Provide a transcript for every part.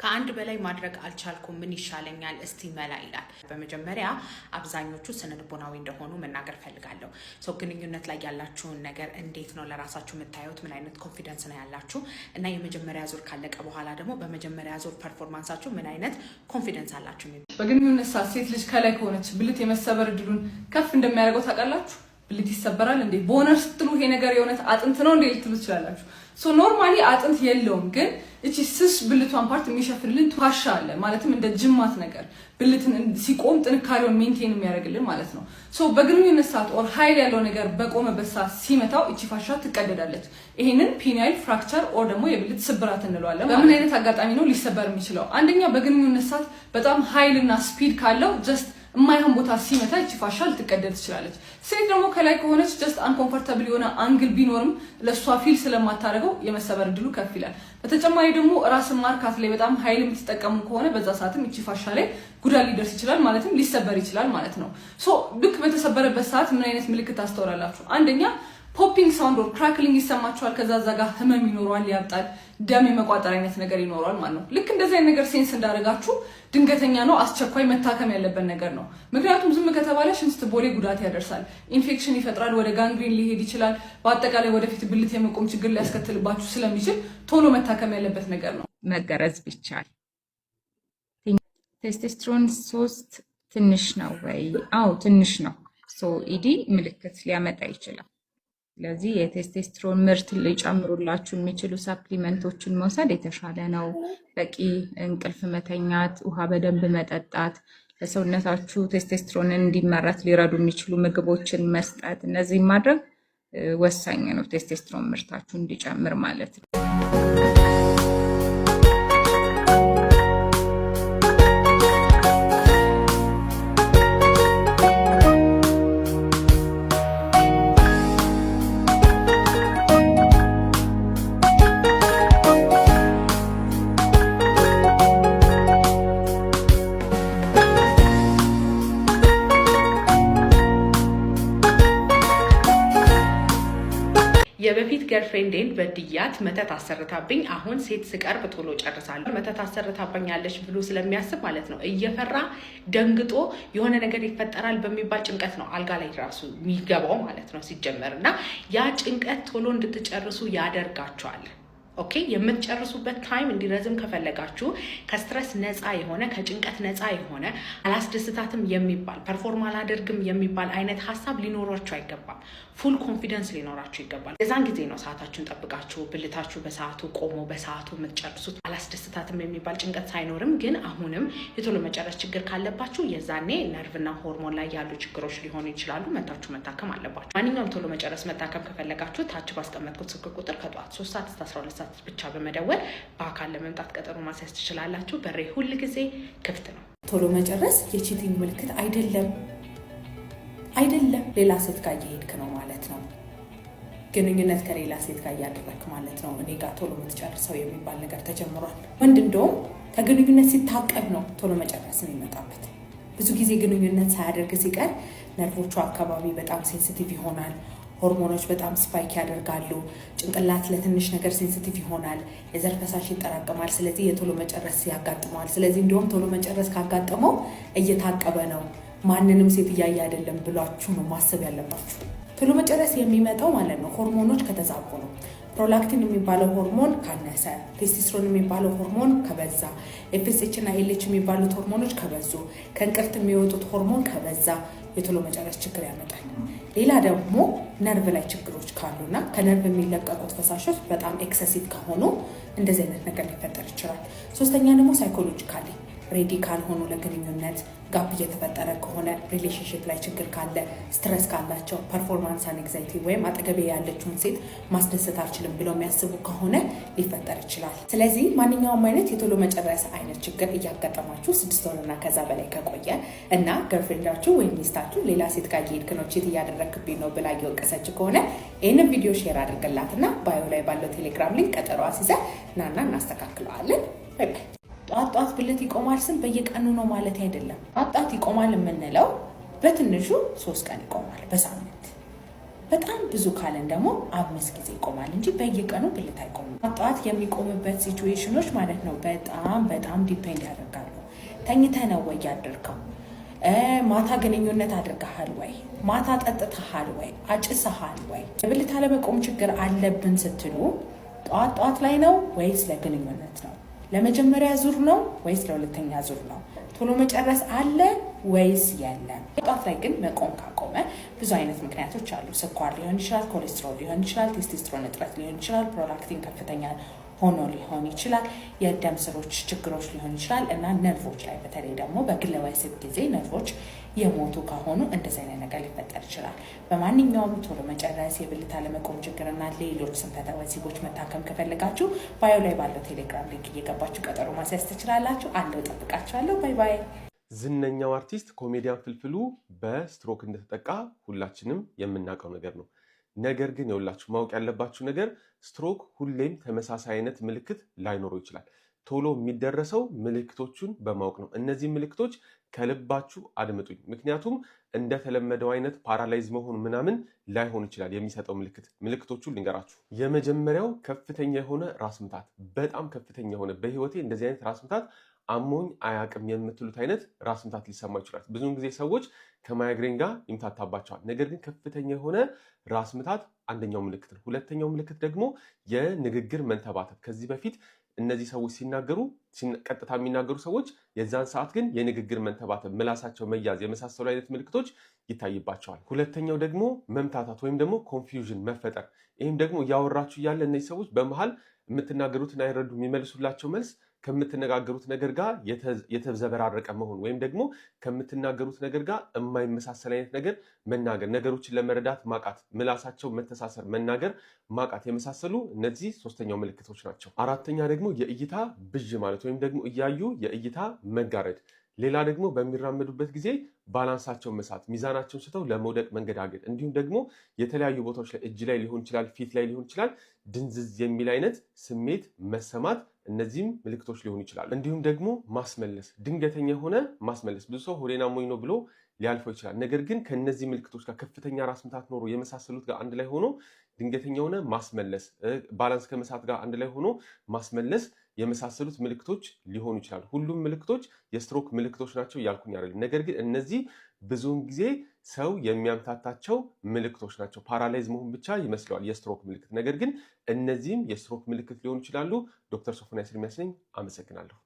ከአንድ በላይ ማድረግ አልቻልኩም ምን ይሻለኛል እስቲ መላ ይላል። በመጀመሪያ አብዛኞቹ ስነልቦናዊ እንደሆኑ መናገር ፈልጋለሁ። ሰው ግንኙነት ላይ ያላችሁን ነገር እንዴት ነው ለራሳችሁ የምታዩት? ምን አይነት ኮንፊደንስ ነው ያላችሁ? እና የመጀመሪያ ዙር ካለቀ በኋላ ደግሞ በመጀመሪያ ዙር ፐርፎርማንሳችሁ ምን አይነት ኮንፊደንስ አላችሁ? በግንኙነት ሰዓት ሴት ልጅ ከላይ ከሆነች ብልት የመሰበር እድሉን ከፍ እንደሚያደርገው ታውቃላችሁ? ብልት ይሰበራል እንዴ ቦነስ ስትሉ ይሄ ነገር የሆነት አጥንት ነው እንዴ ልትሉ ትችላላችሁ። ሶ ኖርማሊ አጥንት የለውም ግን እቺ ስስ ብልቷን ፓርት የሚሸፍንልን ፋሻ አለ ማለትም እንደ ጅማት ነገር ብልትን ሲቆም ጥንካሬውን ሜንቴን የሚያደርግልን ማለት ነው። ሶ በግንኙነት ሰዓት ኦር ኃይል ያለው ነገር በቆመበት ሰዓት ሲመታው እቺ ፋሻ ትቀደዳለች። ይሄንን ፒኒያል ፍራክቸር ኦር ደግሞ የብልት ስብራት እንለዋለን። በምን አይነት አጋጣሚ ነው ሊሰበር የሚችለው? አንደኛ በግንኙነት ሰዓት በጣም ኃይልና ስፒድ ካለው ጀስት የማይሆን ቦታ ሲመታ እቺ ፋሻ ልትቀደድ ትችላለች። ሴት ደግሞ ከላይ ከሆነች ጀስት አንኮምፎርታብል የሆነ አንግል ቢኖርም ለሷ ፊል ስለማታደርገው የመሰበር እድሉ ከፍ ይላል። በተጨማሪ ደግሞ ራስን ማርካት ላይ በጣም ኃይል የምትጠቀሙ ከሆነ በዛ ሰዓትም እቺ ፋሻ ላይ ጉዳት ሊደርስ ይችላል ማለትም ሊሰበር ይችላል ማለት ነው። ሶ ልክ በተሰበረበት ሰዓት ምን አይነት ምልክት ታስተውላላችሁ? አንደኛ ፖፒንግ ሳውንድ ኦር ክራክሊንግ ይሰማችኋል። ከዛ ዛጋ ህመም ይኖረዋል፣ ያብጣል፣ ደም የመቋጠር አይነት ነገር ይኖረዋል ማለት ነው። ልክ እንደዚህ አይነት ነገር ሴንስ እንዳደረጋችሁ ድንገተኛ ነው፣ አስቸኳይ መታከም ያለበት ነገር ነው። ምክንያቱም ዝም ከተባለ ሽንት ቦሌ ጉዳት ያደርሳል፣ ኢንፌክሽን ይፈጥራል፣ ወደ ጋንግሪን ሊሄድ ይችላል። በአጠቃላይ ወደፊት ብልት የመቆም ችግር ሊያስከትልባችሁ ስለሚችል ቶሎ መታከም ያለበት ነገር ነው። መገረዝ ቢቻል ቴስቶስትሮን 3 ትንሽ ነው ወይ? አዎ ትንሽ ነው። ሶ ኢዲ ምልክት ሊያመጣ ይችላል። ስለዚህ የቴስቶስትሮን ምርት ሊጨምሩላችሁ የሚችሉ ሰፕሊመንቶችን መውሰድ የተሻለ ነው። በቂ እንቅልፍ መተኛት፣ ውሃ በደንብ መጠጣት፣ ለሰውነታችሁ ቴስቶስትሮንን እንዲመረት ሊረዱ የሚችሉ ምግቦችን መስጠት፣ እነዚህ ማድረግ ወሳኝ ነው ቴስቶስትሮን ምርታችሁ እንዲጨምር ማለት ነው። የበፊት ገርፍሬንዴን በድያት መተት አሰርታብኝ አሁን ሴት ስቀርብ ቶሎ ጨርሳለሁ። መተት አሰርታብኛለች ብሎ ስለሚያስብ ማለት ነው እየፈራ ደንግጦ የሆነ ነገር ይፈጠራል በሚባል ጭንቀት ነው አልጋ ላይ ራሱ የሚገባው ማለት ነው ሲጀመር። እና ያ ጭንቀት ቶሎ እንድትጨርሱ ያደርጋቸዋል። ኦኬ የምትጨርሱበት ታይም እንዲረዝም ከፈለጋችሁ ከስትረስ ነፃ የሆነ ከጭንቀት ነፃ የሆነ አላስደስታትም የሚባል ፐርፎርም አላደርግም የሚባል አይነት ሀሳብ ሊኖራችሁ አይገባም። ፉል ኮንፊደንስ ሊኖራችሁ ይገባል። የዛን ጊዜ ነው ሰዓታችሁን ጠብቃችሁ ብልታችሁ በሰዓቱ ቆሞ በሰዓቱ የምትጨርሱት። አላስደስታትም የሚባል ጭንቀት ሳይኖርም ግን አሁንም የቶሎ መጨረስ ችግር ካለባችሁ የዛኔ ነርቭና ሆርሞን ላይ ያሉ ችግሮች ሊሆኑ ይችላሉ። መታችሁ መታከም አለባችሁ። ማንኛውም ቶሎ መጨረስ መታከም ከፈለጋችሁ ታች ባስቀመጥኩት ስልክ ቁጥር ከጠዋት 3 ሰዓት እስከ 12 ሰዓት ብቻ በመደወል በአካል ለመምጣት ቀጠሮ ማስያዝ ትችላላችሁ። በሬ ሁል ጊዜ ክፍት ነው። ቶሎ መጨረስ የቺቲንግ ምልክት አይደለም። ሌላ ሴት ጋር እየሄድክ ነው ማለት ነው። ግንኙነት ከሌላ ሴት ጋር እያደረክ ማለት ነው። እኔ ጋር ቶሎ የምትጨርሰው የሚባል ነገር ተጀምሯል። ወንድ እንደውም ከግንኙነት ሲታቀብ ነው ቶሎ መጨረስ የሚመጣበት። ብዙ ጊዜ ግንኙነት ሳያደርግ ሲቀር ነርቮቹ አካባቢ በጣም ሴንሲቲቭ ይሆናል። ሆርሞኖች በጣም ስፓይክ ያደርጋሉ። ጭንቅላት ለትንሽ ነገር ሴንሲቲቭ ይሆናል። የዘር ፈሳሽ ይጠራቀማል። ስለዚህ የቶሎ መጨረስ ያጋጥመዋል። ስለዚህ እንደውም ቶሎ መጨረስ ካጋጠመው እየታቀበ ነው፣ ማንንም ሴት እያየ አይደለም ብሏችሁ ነው ማሰብ ያለባችሁ። ቶሎ መጨረስ የሚመጣው ማለት ነው ሆርሞኖች ከተዛቡ ነው። ፕሮላክቲን የሚባለው ሆርሞን ካነሰ፣ ቴስቶስትሮን የሚባለው ሆርሞን ከበዛ፣ ኤፍኤስኤች እና ኤልኤች የሚባሉት ሆርሞኖች ከበዙ፣ ከእንቅርት የሚወጡት ሆርሞን ከበዛ የቶሎ መጨረስ ችግር ያመጣል። ሌላ ደግሞ ነርቭ ላይ ችግሮች ካሉና ከነርቭ የሚለቀቁት ፈሳሾች በጣም ኤክሰሲቭ ከሆኑ እንደዚህ አይነት ነገር ሊፈጠር ይችላል። ሶስተኛ ደግሞ ሳይኮሎጂካሊ ሬዲ ካልሆኑ ለግንኙነት ጋፕ እየተፈጠረ ከሆነ ሪሌሽንሽፕ ላይ ችግር ካለ፣ ስትረስ ካላቸው፣ ፐርፎርማንስ አንግዛይቲ ወይም አጠገቤ ያለችውን ሴት ማስደሰት አልችልም ብለው የሚያስቡ ከሆነ ሊፈጠር ይችላል። ስለዚህ ማንኛውም አይነት የቶሎ መጨረስ አይነት ችግር እያጋጠማችሁ 6 ወርና ከዛ በላይ ከቆየ እና ገርፍሬንዳችሁ ወይም ሚስታችሁ ሌላ ሴት ጋር እየሄድክ ነው ቺት እያደረግክብኝ ነው ብላ እየወቀሰች ከሆነ ይህንን ቪዲዮ ሼር አድርግላትና ባዮ ላይ ባለው ቴሌግራም ሊንክ ቀጠሮ አስይዘን ናና እናስተካክለዋለን። ጧት ብልት ይቆማል ስል በየቀኑ ነው ማለት አይደለም። ጧት ይቆማል የምንለው በትንሹ 3 ቀን ይቆማል በሳምንት። በጣም ብዙ ካለን ደግሞ 5 ጊዜ ይቆማል እንጂ በየቀኑ ብልት አይቆምም። ጠዋት የሚቆምበት ሲቹዌሽኖች ማለት ነው በጣም ዲፔንድ ያደርጋሉ። ተኝተህ ነው ወይ ያደርከው? ማታ ግንኙነት አድርገሃል ወይ? ማታ ጠጥተሃል ወይ? አጭሰሃል ወይ? የብልት አለመቆም ችግር አለብን ስትሉ ጠዋት ላይ ነው ወይስ ለግንኙነት ነው? ለመጀመሪያ ዙር ነው ወይስ ለሁለተኛ ዙር ነው? ቶሎ መጨረስ አለ ወይስ የለም? ጠዋት ላይ ግን መቆም ካቆመ ብዙ አይነት ምክንያቶች አሉ። ስኳር ሊሆን ይችላል፣ ኮሌስትሮል ሊሆን ይችላል፣ ቴስቶስትሮን እጥረት ሊሆን ይችላል፣ ፕሮላክቲን ከፍተኛ ሆኖ ሊሆን ይችላል፣ የደም ስሮች ችግሮች ሊሆን ይችላል እና ነርቮች ላይ በተለይ ደግሞ በግለ ወሲብ ጊዜ ነርቮች የሞቱ ከሆኑ እንደዚህ አይነት ነገር ሊፈጠር ይችላል። በማንኛውም ቶሎ መጨረስ፣ የብልት አለመቆም ችግርና ሌሎች ስንፈተ ወሲቦች መታከም ከፈለጋችሁ ባዮ ላይ ባለው ቴሌግራም ሊንክ እየገባችሁ ቀጠሮ ማስያዝ ትችላላችሁ። አለው ጠብቃችኋለሁ። ባይ ባይ። ዝነኛው አርቲስት ኮሜዲያን ፍልፍሉ በስትሮክ እንደተጠቃ ሁላችንም የምናውቀው ነገር ነው። ነገር ግን የሁላችሁ ማወቅ ያለባችሁ ነገር ስትሮክ ሁሌም ተመሳሳይ አይነት ምልክት ላይኖረው ይችላል። ቶሎ የሚደረሰው ምልክቶቹን በማወቅ ነው። እነዚህ ምልክቶች ከልባችሁ አድምጡኝ። ምክንያቱም እንደተለመደው አይነት ፓራላይዝ መሆን ምናምን ላይሆን ይችላል። የሚሰጠው ምልክቶቹን ልንገራችሁ። የመጀመሪያው ከፍተኛ የሆነ ራስ ምታት፣ በጣም ከፍተኛ የሆነ በህይወቴ እንደዚህ አይነት ራስ ምታት አሞኝ አያቅም የምትሉት አይነት ራስ ምታት ሊሰማ ይችላል። ብዙውን ጊዜ ሰዎች ከማይግሬን ጋር ይምታታባቸዋል። ነገር ግን ከፍተኛ የሆነ ራስ ምታት አንደኛው ምልክት ነው። ሁለተኛው ምልክት ደግሞ የንግግር መንተባተብ። ከዚህ በፊት እነዚህ ሰዎች ሲናገሩ ቀጥታ የሚናገሩ ሰዎች የዛን ሰዓት ግን የንግግር መንተባተብ፣ ምላሳቸው መያዝ የመሳሰሉ አይነት ምልክቶች ይታይባቸዋል። ሁለተኛው ደግሞ መምታታት ወይም ደግሞ ኮንፊውዥን መፈጠር። ይህም ደግሞ እያወራችሁ እያለ እነዚህ ሰዎች በመሀል የምትናገሩትን አይረዱ፣ የሚመልሱላቸው መልስ ከምትነጋገሩት ነገር ጋር የተዘበራረቀ መሆን ወይም ደግሞ ከምትናገሩት ነገር ጋር የማይመሳሰል አይነት ነገር መናገር፣ ነገሮችን ለመረዳት ማቃት፣ ምላሳቸው መተሳሰር፣ መናገር ማቃት የመሳሰሉ እነዚህ ሶስተኛው ምልክቶች ናቸው። አራተኛ ደግሞ የእይታ ብዥ ማለት ወይም ደግሞ እያዩ የእይታ መጋረድ። ሌላ ደግሞ በሚራመዱበት ጊዜ ባላንሳቸው መሳት፣ ሚዛናቸውን ስተው ለመውደቅ መንገዳገድ፣ እንዲሁም ደግሞ የተለያዩ ቦታዎች ላይ እጅ ላይ ሊሆን ይችላል፣ ፊት ላይ ሊሆን ይችላል፣ ድንዝዝ የሚል አይነት ስሜት መሰማት፣ እነዚህም ምልክቶች ሊሆኑ ይችላሉ። እንዲሁም ደግሞ ማስመለስ፣ ድንገተኛ የሆነ ማስመለስ። ብዙ ሰው ሆዴን አሞኝ ነው ብሎ ሊያልፈው ይችላል። ነገር ግን ከነዚህ ምልክቶች ጋር ከፍተኛ ራስ ምታት ኖሮ የመሳሰሉት ጋር አንድ ላይ ሆኖ ድንገተኛ የሆነ ማስመለስ፣ ባላንስ ከመሳት ጋር አንድ ላይ ሆኖ ማስመለስ የመሳሰሉት ምልክቶች ሊሆኑ ይችላሉ። ሁሉም ምልክቶች የስትሮክ ምልክቶች ናቸው እያልኩኝ አይደለም። ነገር ግን እነዚህ ብዙውን ጊዜ ሰው የሚያምታታቸው ምልክቶች ናቸው። ፓራላይዝ መሆን ብቻ ይመስለዋል የስትሮክ ምልክት፣ ነገር ግን እነዚህም የስትሮክ ምልክት ሊሆኑ ይችላሉ። ዶክተር ሶፎንያስ ኤርሚያስ ነኝ። አመሰግናለሁ።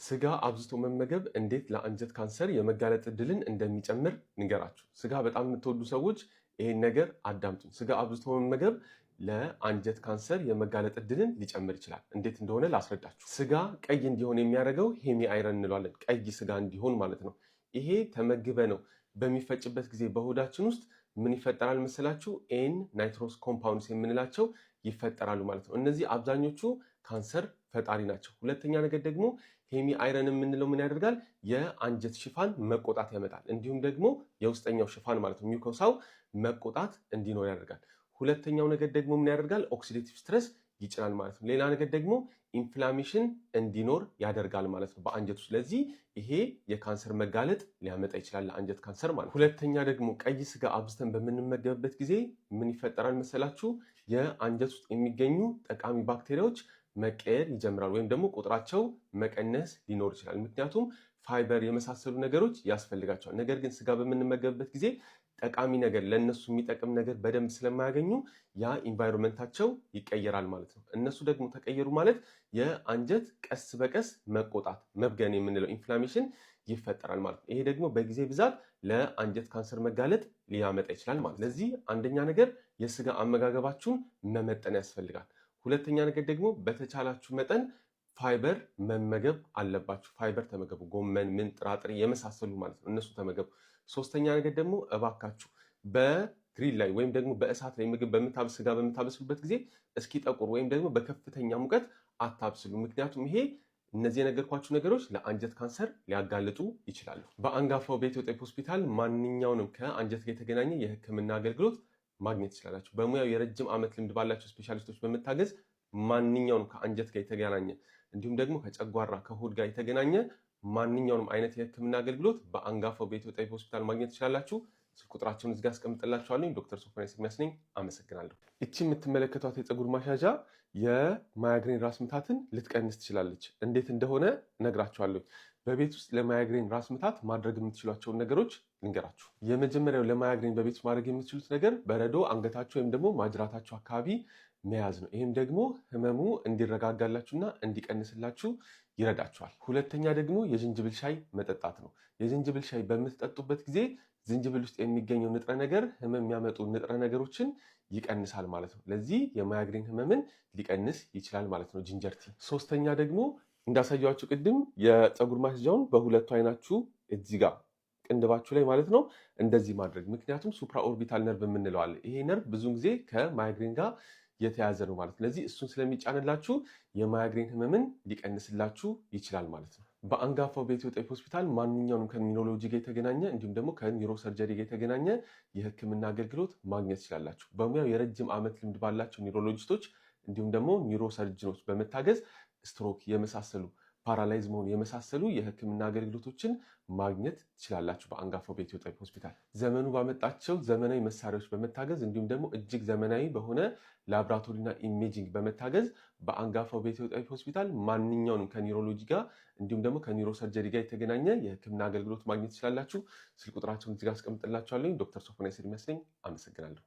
ስጋ አብዝቶ መመገብ እንዴት ለአንጀት ካንሰር የመጋለጥ እድልን እንደሚጨምር ንገራችሁ። ስጋ በጣም የምትወዱ ሰዎች ይሄን ነገር አዳምጡኝ። ስጋ አብዝቶ መመገብ ለአንጀት ካንሰር የመጋለጥ እድልን ሊጨምር ይችላል። እንዴት እንደሆነ ላስረዳችሁ። ስጋ ቀይ እንዲሆን የሚያደርገው ሄሚ አይረን እንለዋለን። ቀይ ስጋ እንዲሆን ማለት ነው። ይሄ ተመግበ ነው በሚፈጭበት ጊዜ በሆዳችን ውስጥ ምን ይፈጠራል መሰላችሁ? ኤን ናይትሮስ ኮምፓውንድስ የምንላቸው ይፈጠራሉ ማለት ነው። እነዚህ አብዛኞቹ ካንሰር ፈጣሪ ናቸው። ሁለተኛ ነገር ደግሞ ሄሚ አይረን የምንለው ምን ያደርጋል? የአንጀት ሽፋን መቆጣት ያመጣል። እንዲሁም ደግሞ የውስጠኛው ሽፋን ማለት ነው ሚውኮሳው መቆጣት እንዲኖር ያደርጋል። ሁለተኛው ነገር ደግሞ ምን ያደርጋል? ኦክሲዴቲቭ ስትረስ ይጭናል ማለት ነው። ሌላ ነገር ደግሞ ኢንፍላሜሽን እንዲኖር ያደርጋል ማለት ነው በአንጀት ውስጥ። ስለዚህ ይሄ የካንሰር መጋለጥ ሊያመጣ ይችላል ለአንጀት ካንሰር ማለት ነው። ሁለተኛ ደግሞ ቀይ ስጋ አብዝተን በምንመገብበት ጊዜ ምን ይፈጠራል መሰላችሁ? የአንጀት ውስጥ የሚገኙ ጠቃሚ ባክቴሪያዎች መቀየር ይጀምራል፣ ወይም ደግሞ ቁጥራቸው መቀነስ ሊኖር ይችላል። ምክንያቱም ፋይበር የመሳሰሉ ነገሮች ያስፈልጋቸዋል። ነገር ግን ስጋ በምንመገብበት ጊዜ ጠቃሚ ነገር ለእነሱ የሚጠቅም ነገር በደንብ ስለማያገኙ ያ ኢንቫይሮንመንታቸው ይቀየራል ማለት ነው። እነሱ ደግሞ ተቀየሩ ማለት የአንጀት ቀስ በቀስ መቆጣት፣ መብገን የምንለው ኢንፍላሜሽን ይፈጠራል ማለት ነው። ይሄ ደግሞ በጊዜ ብዛት ለአንጀት ካንሰር መጋለጥ ሊያመጣ ይችላል ማለት ነው። ስለዚህ አንደኛ ነገር የስጋ አመጋገባችሁን መመጠን ያስፈልጋል። ሁለተኛ ነገር ደግሞ በተቻላችሁ መጠን ፋይበር መመገብ አለባችሁ። ፋይበር ተመገቡ። ጎመን፣ ምን፣ ጥራጥሬ የመሳሰሉ ማለት ነው፣ እነሱ ተመገቡ። ሶስተኛ ነገር ደግሞ እባካችሁ በግሪል ላይ ወይም ደግሞ በእሳት ላይ ምግብ ስጋ በምታበስሉበት ጊዜ እስኪጠቁር ወይም ደግሞ በከፍተኛ ሙቀት አታብስሉ። ምክንያቱም ይሄ እነዚህ የነገርኳችሁ ነገሮች ለአንጀት ካንሰር ሊያጋልጡ ይችላሉ። በአንጋፋው በኢትዮ ጤፍ ሆስፒታል ማንኛውንም ከአንጀት ጋር የተገናኘ የሕክምና አገልግሎት ማግኘት ይችላላችሁ። በሙያው የረጅም ዓመት ልምድ ባላቸው ስፔሻሊስቶች በመታገዝ ማንኛውንም ከአንጀት ጋር የተገናኘ እንዲሁም ደግሞ ከጨጓራ ከሆድ ጋር የተገናኘ ማንኛውንም አይነት የህክምና አገልግሎት በአንጋፋው በኢትዮ ጤፍ ሆስፒታል ማግኘት ትችላላችሁ። ስልክ ቁጥራቸውን እዚህ ጋር አስቀምጥላችኋለሁ። ዶክተር ሶፎንያስ ኤርሚያስ ነኝ። አመሰግናለሁ። እቺ የምትመለከቷት የፀጉር ማስያዣ የማይግሬን ራስ ምታትን ልትቀንስ ትችላለች። እንዴት እንደሆነ እነግራችኋለሁ። በቤት ውስጥ ለማይግሬን ራስ ምታት ማድረግ የምትችሏቸውን ነገሮች ልንገራችሁ። የመጀመሪያው ለማይግሬን በቤት ውስጥ ማድረግ የምትችሉት ነገር በረዶ አንገታችሁ ወይም ደግሞ ማጅራታችሁ አካባቢ መያዝ ነው። ይህም ደግሞ ህመሙ እንዲረጋጋላችሁና እንዲቀንስላችሁ ይረዳችኋል። ሁለተኛ ደግሞ የዝንጅብል ሻይ መጠጣት ነው። የዝንጅብል ሻይ በምትጠጡበት ጊዜ ዝንጅብል ውስጥ የሚገኘው ንጥረ ነገር ህመም የሚያመጡ ንጥረ ነገሮችን ይቀንሳል ማለት ነው። ለዚህ የማይግሬን ህመምን ሊቀንስ ይችላል ማለት ነው ጂንጀር ቲ። ሶስተኛ ደግሞ እንዳሳያችሁ ቅድም የፀጉር ማስያዣውን በሁለቱ አይናችሁ እዚህ ጋር ቅንድባችሁ ላይ ማለት ነው እንደዚህ ማድረግ። ምክንያቱም ሱፕራ ኦርቢታል ነርቭ የምንለው አለ። ይሄ ነርቭ ብዙውን ጊዜ ከማይግሬን ጋር የተያዘ ነው ማለት ነው። ስለዚህ እሱን ስለሚጫንላችሁ የማይግሬን ህመምን ሊቀንስላችሁ ይችላል ማለት ነው። በአንጋፋው በኢትዮ ጤፍ ሆስፒታል ማንኛውንም ከኒውሮሎጂ ጋር የተገናኘ እንዲሁም ደግሞ ከኒውሮ ሰርጀሪ ጋር የተገናኘ የህክምና አገልግሎት ማግኘት ትችላላችሁ። በሙያው የረጅም ዓመት ልምድ ባላቸው ኒውሮሎጂስቶች እንዲሁም ደግሞ ኒውሮ ሰርጅኖች በመታገዝ ስትሮክ የመሳሰሉ ፓራላይዝ መሆን የመሳሰሉ የህክምና አገልግሎቶችን ማግኘት ትችላላችሁ በአንጋፋው በኢትዮ ጤፍ ሆስፒታል። ዘመኑ ባመጣቸው ዘመናዊ መሳሪያዎች በመታገዝ እንዲሁም ደግሞ እጅግ ዘመናዊ በሆነ ላቦራቶሪና ኢሜጂንግ በመታገዝ በአንጋፋው በኢትዮ ጤፍ ሆስፒታል ማንኛውንም ከኒውሮሎጂ ጋር እንዲሁም ደግሞ ከኒውሮ ሰርጀሪ ጋር የተገናኘ የህክምና አገልግሎት ማግኘት ትችላላችሁ። ስልክ ቁጥራቸውን እዚህ ጋር አስቀምጥላችኋለሁ። ዶክተር ሶፎንያስ ኤርሚያስ ነኝ። አመሰግናለሁ።